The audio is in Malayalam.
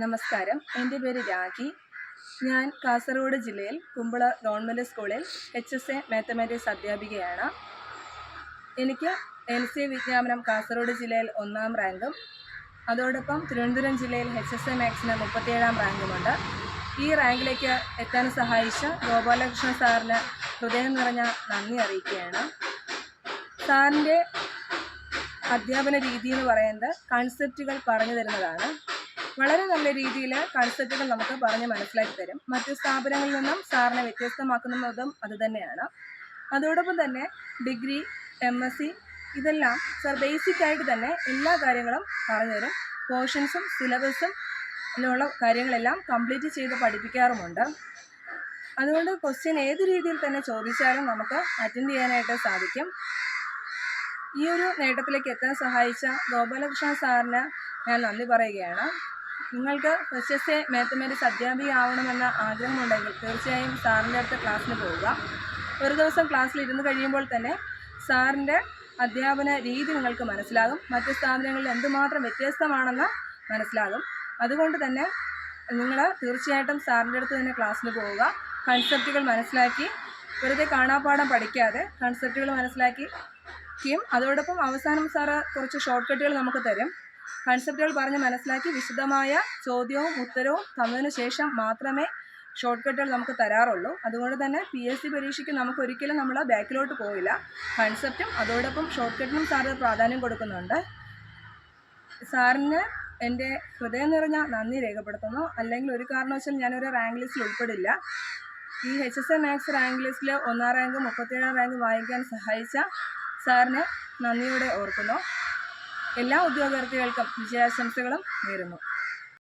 നമസ്കാരം. എൻ്റെ പേര് രാഖി. ഞാൻ കാസർഗോഡ് ജില്ലയിൽ കുമ്പള ഗവൺമെൻറ് സ്കൂളിൽ HSA മാത്തമാറ്റിക്സ് അധ്യാപികയാണ്. എനിക്ക് LCA വിജ്ഞാപനം കാസർഗോഡ് ജില്ലയിൽ 1ാം റാങ്കും അതോടൊപ്പം തിരുവനന്തപുരം ജില്ലയിൽ HSA മാത്സിന് 37ാം റാങ്കുമുണ്ട്. ഈ റാങ്കിലേക്ക് എത്താൻ സഹായിച്ച ഗോപാലകൃഷ്ണൻ സാറിന് ഹൃദയം നിറഞ്ഞ നന്ദി അറിയിക്കുകയാണ്. സാറിൻ്റെ അധ്യാപന രീതി എന്ന് പറയുന്നത് കൺസെപ്റ്റുകൾ പറഞ്ഞു തരുന്നതാണ്. വളരെ നല്ല രീതിയിൽ കൺസെപ്റ്റുകൾ നമുക്ക് പറഞ്ഞ് മനസ്സിലാക്കി തരും. മറ്റു സ്ഥാപനങ്ങളിൽ നിന്നും സാറിനെ വ്യത്യസ്തമാക്കുന്നതും അതുതന്നെയാണ്. അതോടൊപ്പം തന്നെ ഡിഗ്രി, MSc ഇതെല്ലാം സാർ ബേസിക്കായിട്ട് തന്നെ എല്ലാ കാര്യങ്ങളും പറഞ്ഞു തരും. പോർഷൻസും സിലബസും ഉള്ള കാര്യങ്ങളെല്ലാം കംപ്ലീറ്റ് ചെയ്ത് പഠിപ്പിക്കാറുമുണ്ട്. അതുകൊണ്ട് ക്വസ്റ്റ്യൻ ഏത് രീതിയിൽ തന്നെ ചോദിച്ചാലും നമുക്ക് അറ്റൻഡ് ചെയ്യാനായിട്ട് സാധിക്കും. ഈ ഒരു നേട്ടത്തിലേക്ക് എത്താൻ സഹായിച്ച ഗോപാലകൃഷ്ണൻ സാറിന് ഞാൻ നന്ദി പറയുകയാണ്. നിങ്ങൾക്ക് HSA മാത്തമാറ്റിക്സ് അധ്യാപികയാവണമെന്ന ആഗ്രഹമുണ്ടെങ്കിൽ തീർച്ചയായും സാറിൻ്റെ അടുത്ത് ക്ലാസ്സിന് പോവുക. ഒരു ദിവസം ക്ലാസ്സിൽ ഇരുന്ന് കഴിയുമ്പോൾ തന്നെ സാറിൻ്റെ അധ്യാപന രീതി നിങ്ങൾക്ക് മനസ്സിലാകും. മറ്റ് സ്ഥാപനങ്ങളിൽ എന്തുമാത്രം വ്യത്യസ്തമാണെന്ന് മനസ്സിലാകും. അതുകൊണ്ട് തന്നെ നിങ്ങൾ തീർച്ചയായിട്ടും സാറിൻ്റെ അടുത്ത് തന്നെ ക്ലാസ്സിന് പോവുക. കൺസെപ്റ്റുകൾ മനസ്സിലാക്കി വെറുതെ കാണാപ്പാഠം പഠിക്കാതെ കൺസെപ്റ്റുകൾ മനസ്സിലാക്കിയും അതോടൊപ്പം അവസാനം സാറ് കുറച്ച് ഷോർട്ട് കട്ടുകൾ നമുക്ക് തരും. കൺസെപ്റ്റുകൾ പറഞ്ഞ് മനസ്സിലാക്കി വിശദമായ ചോദ്യവും ഉത്തരവും തന്നതിന് ശേഷം മാത്രമേ ഷോർട്ട് കട്ടുകൾ നമുക്ക് തരാറുള്ളൂ. അതുകൊണ്ട് തന്നെ PSC പരീക്ഷയ്ക്ക് നമുക്ക് ഒരിക്കലും നമ്മൾ ബാക്കിലോട്ട് പോവില്ല. കൺസെപ്റ്റും അതോടൊപ്പം ഷോർട്ട് കട്ടിനും സാറ് പ്രാധാന്യം കൊടുക്കുന്നുണ്ട്. സാറിന് എൻ്റെ ഹൃദയം നിറഞ്ഞ നന്ദി രേഖപ്പെടുത്തുന്നു. അല്ലെങ്കിൽ ഒരു കാരണവശാലും ഞാനൊരു റാങ്ക് ലിസ്റ്റിൽ ഉൾപ്പെടില്ല. ഈ HSA മാത്സ് റാങ്ക് ലിസ്റ്റിൽ 1ാം റാങ്കും 37ാം റാങ്കും വാങ്ങിക്കാൻ സഹായിച്ച സാറിനെ നന്ദിയോടെ ഓർക്കുന്നു. എല്ലാ ഉദ്യോഗാർത്ഥികൾക്കും വിജയാശംസകളും നേരുന്നു.